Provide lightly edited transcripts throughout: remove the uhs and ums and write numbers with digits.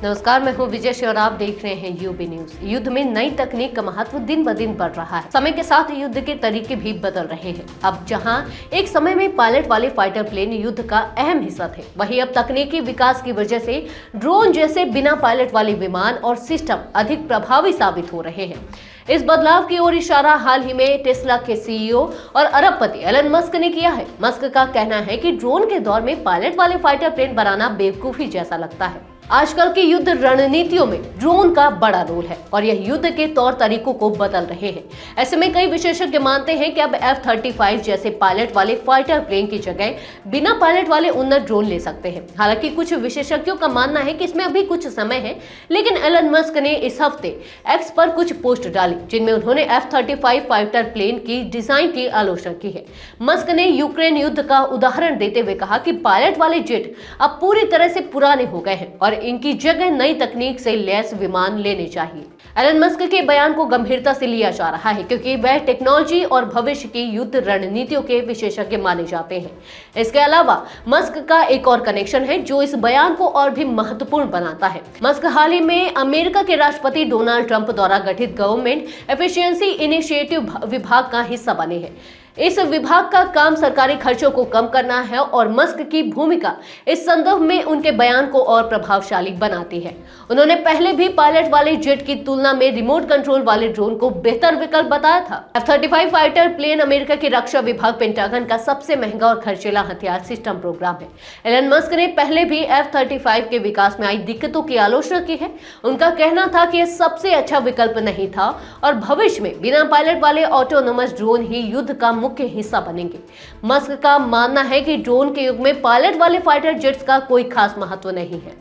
नमस्कार, मैं हूं विजय और आप देख रहे हैं यूबी न्यूज। युद्ध में नई तकनीक का महत्व दिन ब दिन बढ़ रहा है। समय के साथ युद्ध के तरीके भी बदल रहे हैं। अब जहां एक समय में पायलट वाले फाइटर प्लेन युद्ध का अहम हिस्सा थे, वहीं अब तकनीकी विकास की वजह से ड्रोन जैसे बिना पायलट वाले विमान और सिस्टम अधिक प्रभावी साबित हो रहे हैं। इस बदलाव की ओर इशारा हाल ही में टेस्ला के सीईओ और अरबपति एलन मस्क ने किया है। मस्क का कहना है कि ड्रोन के दौर में पायलट वाले फाइटर प्लेन बनाना बेवकूफी जैसा लगता है। आजकल की युद्ध रणनीतियों में ड्रोन का बड़ा रोल है और यह युद्ध के तौर तरीकों को बदल रहे हैं। ऐसे में कई विशेषज्ञ मानते हैं कि अब F-35 जैसे पायलट वाले फाइटर प्लेन की जगह बिना पायलट वाले उन्नत ड्रोन ले सकते हैं। हालांकि कुछ विशेषज्ञों का मानना है कि इसमें अभी कुछ समय है, लेकिन एलन मस्क ने इस हफ्ते एक्स पर कुछ पोस्ट डाली जिनमें उन्होंने F-35 फाइटर प्लेन की डिजाइन की आलोचना की है। मस्क ने यूक्रेन युद्ध का उदाहरण देते हुए कहा कि पायलट वाले जेट अब पूरी तरह से पुराने हो गए हैं और इनकी जगह नई तकनीक से लैस विमान लेने चाहिए। एलन मस्क के बयान को गंभीरता से लिया जा रहा है क्योंकि वह टेक्नोलॉजी और भविष्य की युद्ध रणनीतियों के विशेषज्ञ माने जाते हैं। इसके अलावा मस्क का एक और कनेक्शन है जो इस बयान को और भी महत्वपूर्ण बनाता है। मस्क हाल ही में अमेरिका के राष्ट्रपति डोनाल्ड ट्रंप द्वारा गठित गवर्नमेंट एफिशिएंसी इनिशिएटिव विभाग का हिस्सा बने हैं। इस विभाग का काम सरकारी खर्चों को कम करना है और मस्क की भूमिका इस संदर्भ में उनके बयान को और प्रभावशाली बनाती है। उन्होंने पहले भी पायलट वाले जेट की तुलना में रिमोट कंट्रोल वाले ड्रोन को बेहतर विकल्प बताया था। F-35 फाइटर प्लेन अमेरिका के रक्षा विभाग पेंटागन का सबसे महंगा और खर्चीला हथियार सिस्टम प्रोग्राम है। एलन मस्क ने पहले भी F-35 के विकास में आई दिक्कतों की आलोचना की है। उनका कहना था कि यह सबसे अच्छा विकल्प नहीं था और भविष्य में बिना पायलट वाले ऑटोनोमस ड्रोन ही युद्ध का मुख्य हिस्सा बनेंगे। मस्क का मानना है कि ड्रोन के युग में पायलट वाले फाइटर जेट्स का कोई खास महत्व नहीं है।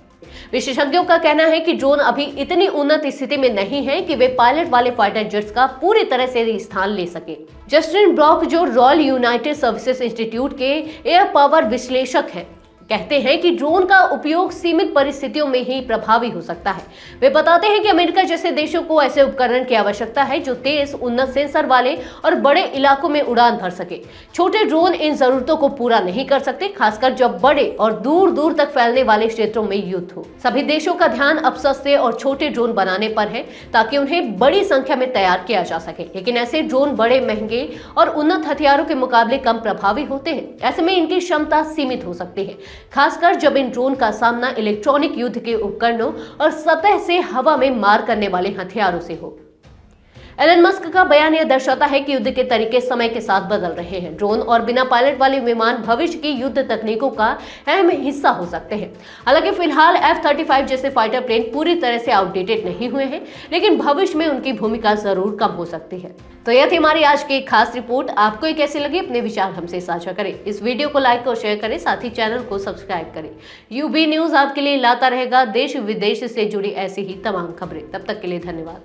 विशेषज्ञों का कहना है कि ड्रोन अभी इतनी उन्नत स्थिति में नहीं है कि वे पायलट वाले फाइटर जेट्स का पूरी तरह से स्थान ले सके। जस्टिन ब्रॉक, जो रॉयल यूनाइटेड सर्विसेज इंस्टीट्यूट के एयर पावर विश्लेषक हैं, कहते हैं कि ड्रोन का उपयोग सीमित परिस्थितियों में ही प्रभावी हो सकता है। वे बताते हैं कि अमेरिका जैसे देशों को ऐसे उपकरण की आवश्यकता है जो तेज, उन्नत सेंसर वाले और बड़े इलाकों में उड़ान भर सके। छोटे ड्रोन इन जरूरतों को पूरा नहीं कर सकते, खासकर जब बड़े और दूर दूर तक फैलने वाले क्षेत्रों में युद्ध हो। सभी देशों का ध्यान अब सस्ते और छोटे ड्रोन बनाने पर है ताकि उन्हें बड़ी संख्या में तैयार किया जा सके, लेकिन ऐसे ड्रोन बड़े, महंगे और उन्नत हथियारों के मुकाबले कम प्रभावी होते हैं। ऐसे में इनकी क्षमता सीमित हो सकती है, खासकर जब इन ड्रोन का सामना इलेक्ट्रॉनिक युद्ध के उपकरणों और सतह से हवा में मार करने वाले हथियारों से हो। एलन मस्क का बयान यह दर्शाता है कि युद्ध के तरीके समय के साथ बदल रहे हैं। ड्रोन और बिना पायलट वाले विमान भविष्य की युद्ध तकनीकों का अहम हिस्सा हो सकते हैं। हालांकि फिलहाल F-35 जैसे फाइटर प्लेन पूरी तरह से आउटडेटेड नहीं हुए हैं, लेकिन भविष्य में उनकी भूमिका जरूर कम हो सकती है। तो यह थी हमारी आज की खास रिपोर्ट। आपको ये कैसी लगी, अपने विचार हमसे साझा करें। इस वीडियो को लाइक और शेयर करें, साथ ही चैनल को सब्सक्राइब करें। यूबी न्यूज आपके लिए लाता रहेगा देश विदेश से जुड़ी ऐसी ही तमाम खबरें। तब तक के लिए धन्यवाद।